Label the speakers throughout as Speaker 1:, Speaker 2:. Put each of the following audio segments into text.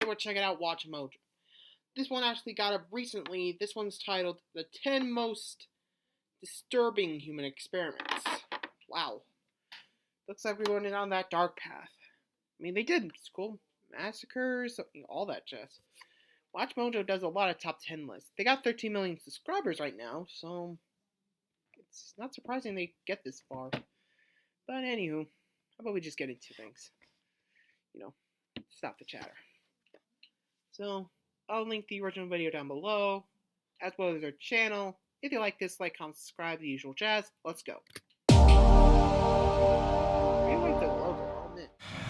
Speaker 1: we're checking out WatchMojo. This one actually got up recently. This one's titled The 10 Most Disturbing Human Experiments. Wow. Looks like we're going down that dark path. I mean, they did school massacres, all that jazz. WatchMojo does a lot of top 10 lists. They got 13 million subscribers right now, so it's not surprising they get this far. But anywho, how about we just get into things? Stop the chatter. So, I'll link the original video down below, as well as their channel. If you like this, like, comment, subscribe, the usual jazz. Let's go.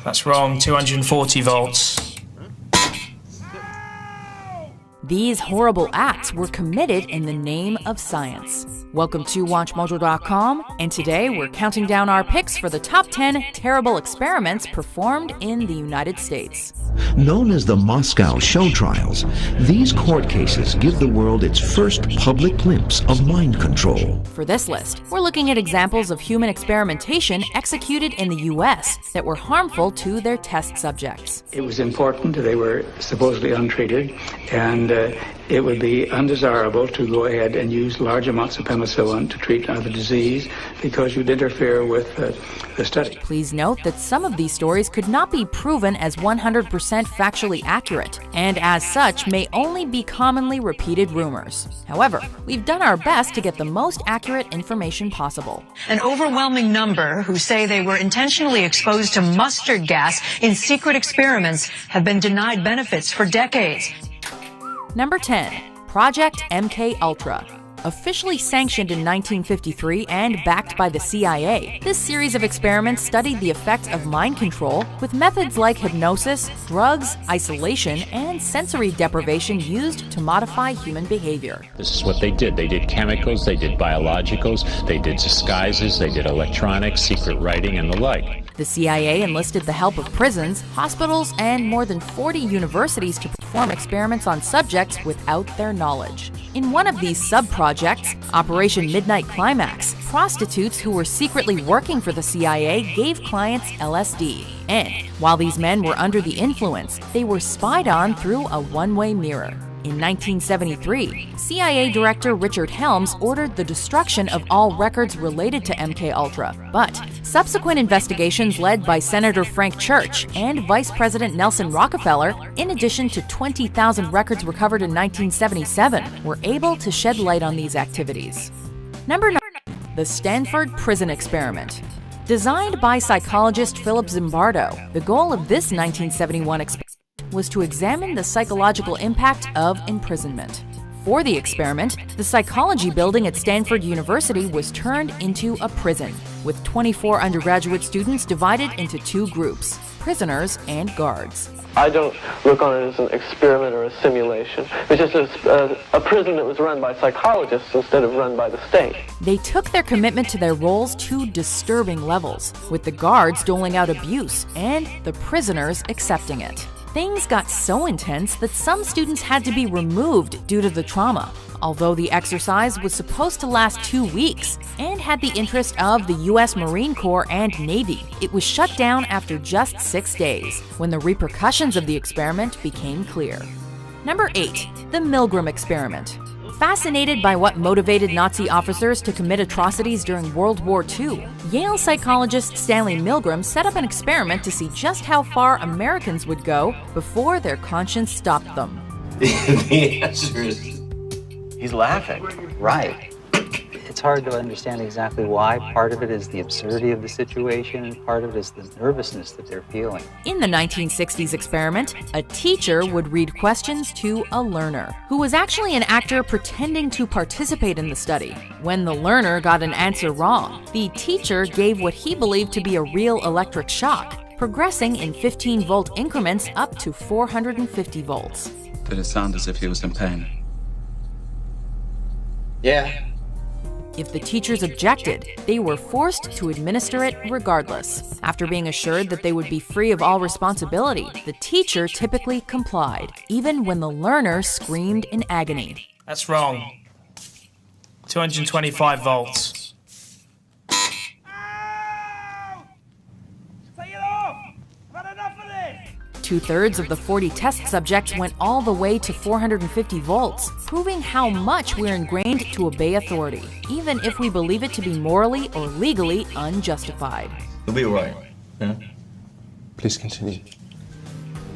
Speaker 2: That's wrong, 240 volts.
Speaker 3: These horrible acts were committed in the name of science. Welcome to WatchMojo.com, and today we're counting down our picks for the top 10 terrible experiments performed in the United States.
Speaker 4: Known as the Moscow Show Trials, these court cases give the world its first public glimpse of mind control.
Speaker 3: For this list, we're looking at examples of human experimentation executed in the U.S. that were harmful to their test subjects.
Speaker 5: It was important. They were supposedly untreated, and it would be undesirable to go ahead and use large amounts of penicillin to treat the disease because you'd interfere with the study.
Speaker 3: Please note that some of these stories could not be proven as 100% factually accurate, and as such may only be commonly repeated rumors. However, we've done our best to get the most accurate information possible.
Speaker 6: An overwhelming number who say they were intentionally exposed to mustard gas in secret experiments have been denied benefits for decades.
Speaker 3: Number 10. Project MKUltra. Officially sanctioned in 1953 and backed by the CIA, this series of experiments studied the effect of mind control with methods like hypnosis, drugs, isolation, and sensory deprivation used to modify human behavior.
Speaker 7: This is what they did. They did chemicals, they did biologicals, they did disguises, they did electronics, secret writing, and the like.
Speaker 3: The CIA enlisted the help of prisons, hospitals, and more than 40 universities to perform experiments on subjects without their knowledge. In one of these sub-projects, Operation Midnight Climax, prostitutes who were secretly working for the CIA gave clients LSD. And while these men were under the influence, they were spied on through a one-way mirror. In 1973, CIA Director Richard Helms ordered the destruction of all records related to MKUltra, but subsequent investigations led by Senator Frank Church and Vice President Nelson Rockefeller, in addition to 20,000 records recovered in 1977, were able to shed light on these activities. Number 9. The Stanford Prison Experiment. Designed by psychologist Philip Zimbardo, the goal of this 1971 experiment was to examine the psychological impact of imprisonment. For the experiment, the psychology building at Stanford University was turned into a prison, with 24 undergraduate students divided into two groups, prisoners and guards.
Speaker 8: I don't look on it as an experiment or a simulation. It's just a prison that was run by psychologists instead of run by the state.
Speaker 3: They took their commitment to their roles to disturbing levels, with the guards doling out abuse and the prisoners accepting it. Things got so intense that some students had to be removed due to the trauma. Although the exercise was supposed to last 2 weeks and had the interest of the U.S. Marine Corps and Navy, it was shut down after just 6 days, when the repercussions of the experiment became clear. Number 8. The Milgram Experiment. Fascinated by what motivated Nazi officers to commit atrocities during World War II, Yale psychologist Stanley Milgram set up an experiment to see just how far Americans would go before their conscience stopped them.
Speaker 9: The answer is
Speaker 10: he's laughing.
Speaker 9: right.
Speaker 10: It's hard to understand exactly why. Part of it is the absurdity of the situation, and part of it is the nervousness that they're feeling.
Speaker 3: In the 1960s experiment, a teacher would read questions to a learner, who was actually an actor pretending to participate in the study. When the learner got an answer wrong, the teacher gave what he believed to be a real electric shock, progressing in 15-volt increments up to 450 volts.
Speaker 11: Did it sound as if he was in pain?
Speaker 9: Yeah.
Speaker 3: If the teachers objected, they were forced to administer it regardless. After being assured that they would be free of all responsibility, the teacher typically complied, even when the learner screamed in agony.
Speaker 2: That's wrong. 225 volts.
Speaker 12: Take it off! I've had enough of this!
Speaker 3: 2/3 of the 40 test subjects went all the way to 450 volts, proving how much we're ingrained to obey authority, even if we believe it to be morally or legally unjustified.
Speaker 9: You'll be all right. Yeah?
Speaker 11: Please continue.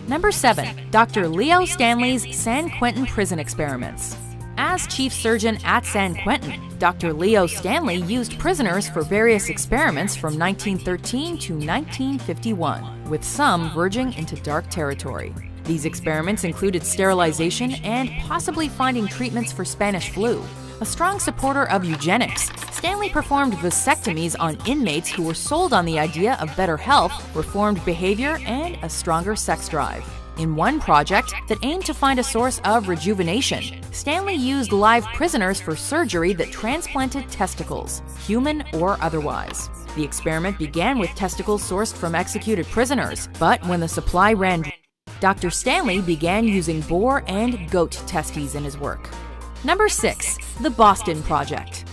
Speaker 3: Number 7. Dr. Leo Stanley's San Quentin prison experiments. As chief surgeon at San Quentin, Dr. Leo Stanley used prisoners for various experiments from 1913 to 1951, with some verging into dark territory. These experiments included sterilization and possibly finding treatments for Spanish flu. A strong supporter of eugenics, Stanley performed vasectomies on inmates who were sold on the idea of better health, reformed behavior, and a stronger sex drive. In one project that aimed to find a source of rejuvenation, Stanley used live prisoners for surgery that transplanted testicles, human or otherwise. The experiment began with testicles sourced from executed prisoners, but when the supply ran dry, Dr. Stanley began using boar and goat testes in his work. Number 6. The Boston Project.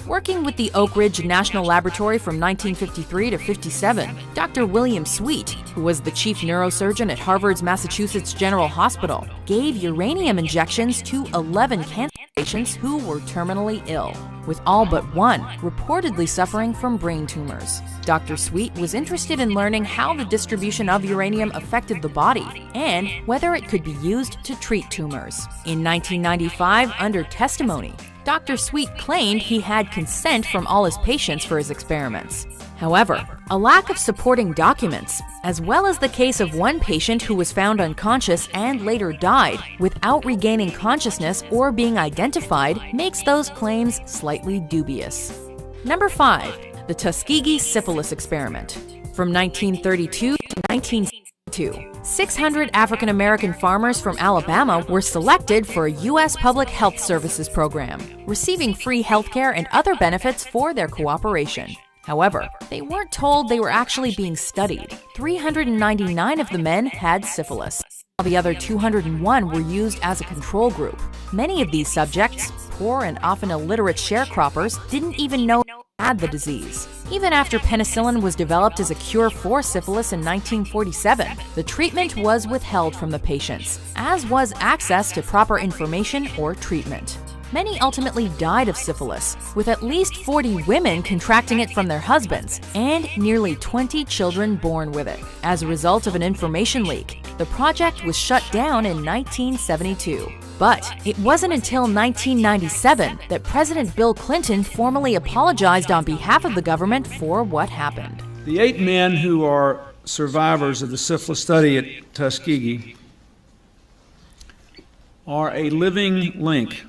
Speaker 3: Working with the Oak Ridge National Laboratory from 1953 to 57, Dr. William Sweet, who was the chief neurosurgeon at Harvard's Massachusetts General Hospital, gave uranium injections to 11 cancer patients who were terminally ill, with all but one reportedly suffering from brain tumors. Dr. Sweet was interested in learning how the distribution of uranium affected the body and whether it could be used to treat tumors. In 1995, under testimony, Dr. Sweet claimed he had consent from all his patients for his experiments. However, a lack of supporting documents, as well as the case of one patient who was found unconscious and later died without regaining consciousness or being identified, makes those claims slightly dubious. Number 5. The Tuskegee Syphilis Experiment. From 1932 to 1962, 600 African American farmers from Alabama were selected for a U.S. Public Health Services program, receiving free health care and other benefits for their cooperation. However, they weren't told they were actually being studied. 399 of the men had syphilis, while the other 201 were used as a control group. Many of these subjects, poor and often illiterate sharecroppers, didn't even know they had the disease. Even after penicillin was developed as a cure for syphilis in 1947, the treatment was withheld from the patients, as was access to proper information or treatment. Many ultimately died of syphilis, with at least 40 women contracting it from their husbands, and nearly 20 children born with it. As a result of an information leak, the project was shut down in 1972. But it wasn't until 1997 that President Bill Clinton formally apologized on behalf of the government for what happened.
Speaker 12: The 8 men who are survivors of the syphilis study at Tuskegee are a living link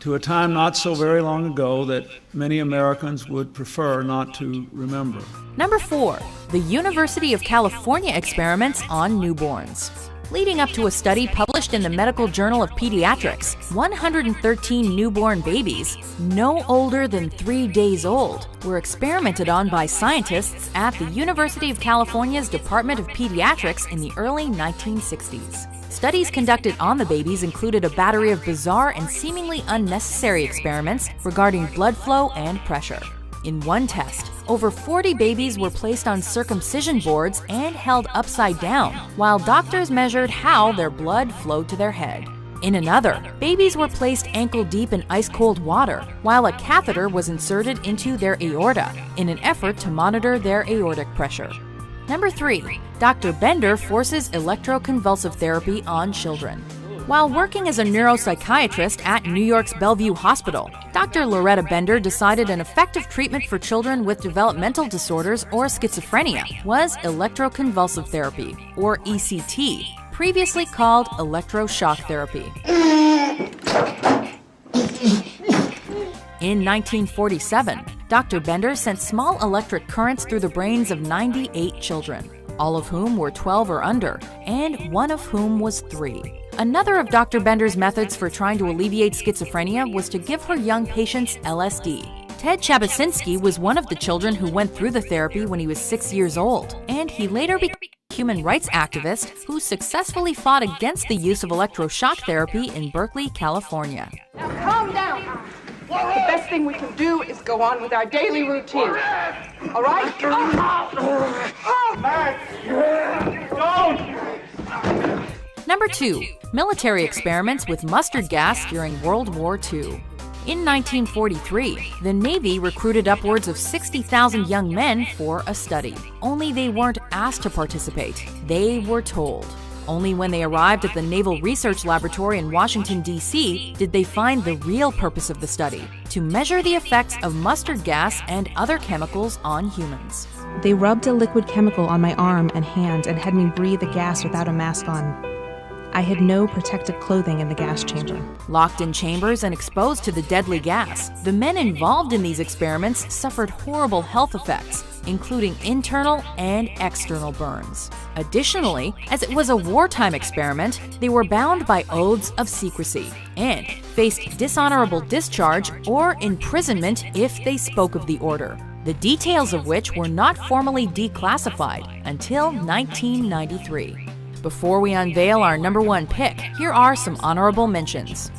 Speaker 12: to a time not so very long ago that many Americans would prefer not to remember.
Speaker 3: Number 4. The University of California experiments on newborns. Leading up to a study published in the Medical Journal of Pediatrics, 113 newborn babies, no older than 3 days old, were experimented on by scientists at the University of California's Department of Pediatrics in the early 1960s. Studies conducted on the babies included a battery of bizarre and seemingly unnecessary experiments regarding blood flow and pressure. In one test, over 40 babies were placed on circumcision boards and held upside down, while doctors measured how their blood flowed to their head. In another, babies were placed ankle-deep in ice-cold water, while a catheter was inserted into their aorta in an effort to monitor their aortic pressure. Number 3. Dr. Bender forces electroconvulsive therapy on children. While working as a neuropsychiatrist at New York's Bellevue Hospital, Dr. Loretta Bender decided an effective treatment for children with developmental disorders or schizophrenia was electroconvulsive therapy, or ECT, previously called electroshock therapy. In 1947, Dr. Bender sent small electric currents through the brains of 98 children, all of whom were 12 or under, and one of whom was 3. Another of Dr. Bender's methods for trying to alleviate schizophrenia was to give her young patients LSD. Ted Chabasinski was one of the children who went through the therapy when he was 6 years old, and he later became a human rights activist who successfully fought against the use of electroshock therapy in Berkeley, California.
Speaker 13: Now calm down. The best thing we can do is go on with our daily routine. All right?
Speaker 14: Max! Don't!
Speaker 3: Number 2. Military experiments with mustard gas during World War II. In 1943, the Navy recruited upwards of 60,000 young men for a study. Only they weren't asked to participate. They were told. Only when they arrived at the Naval Research Laboratory in Washington, D.C., did they find the real purpose of the study: to measure the effects of mustard gas and other chemicals on humans.
Speaker 14: They rubbed a liquid chemical on my arm and hand and had me breathe the gas without a mask on. I had no protective clothing in the gas chamber.
Speaker 3: Locked in chambers and exposed to the deadly gas, the men involved in these experiments suffered horrible health effects, including internal and external burns. Additionally, as it was a wartime experiment, they were bound by oaths of secrecy and faced dishonorable discharge or imprisonment if they spoke of the order, the details of which were not formally declassified until 1993. Before we unveil our number 1 pick, here are some honorable mentions.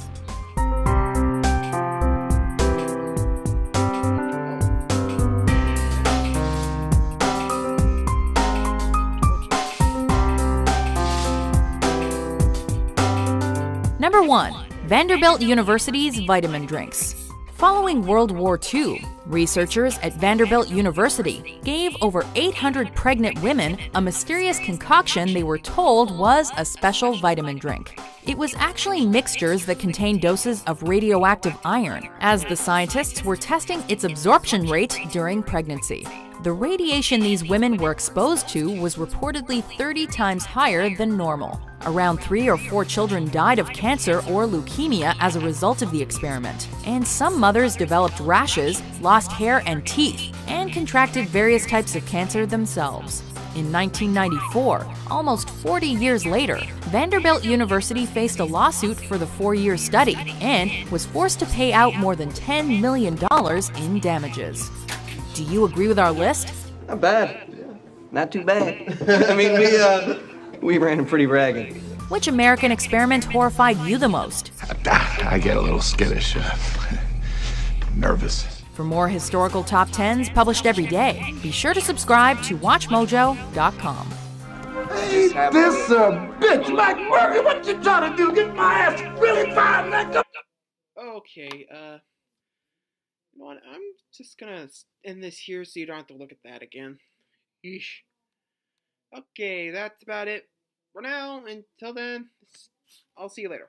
Speaker 3: Number 1. Vanderbilt University's vitamin drinks. Following World War II, researchers at Vanderbilt University gave over 800 pregnant women a mysterious concoction they were told was a special vitamin drink. It was actually mixtures that contained doses of radioactive iron, as the scientists were testing its absorption rate during pregnancy. The radiation these women were exposed to was reportedly 30 times higher than normal. Around 3 or 4 children died of cancer or leukemia as a result of the experiment, and some mothers developed rashes, lost hair and teeth, and contracted various types of cancer themselves. In 1994, almost 40 years later, Vanderbilt University faced a lawsuit for the 4-year study and was forced to pay out more than $10 million in damages. Do you agree with our list?
Speaker 9: Not bad. Not too bad. I mean, we ran them pretty ragged.
Speaker 3: Which American experiment horrified you the most?
Speaker 15: I get a little skittish, nervous.
Speaker 3: For more historical top 10s published every day, be sure to subscribe to WatchMojo.com.
Speaker 16: Hey, this bitch like Murray, what you trying to do? Get my ass really fired like
Speaker 1: Okay, you know what? I'm just gonna end this here so you don't have to look at that again. Yeesh. Okay, that's about it for now. Until then, I'll see you later.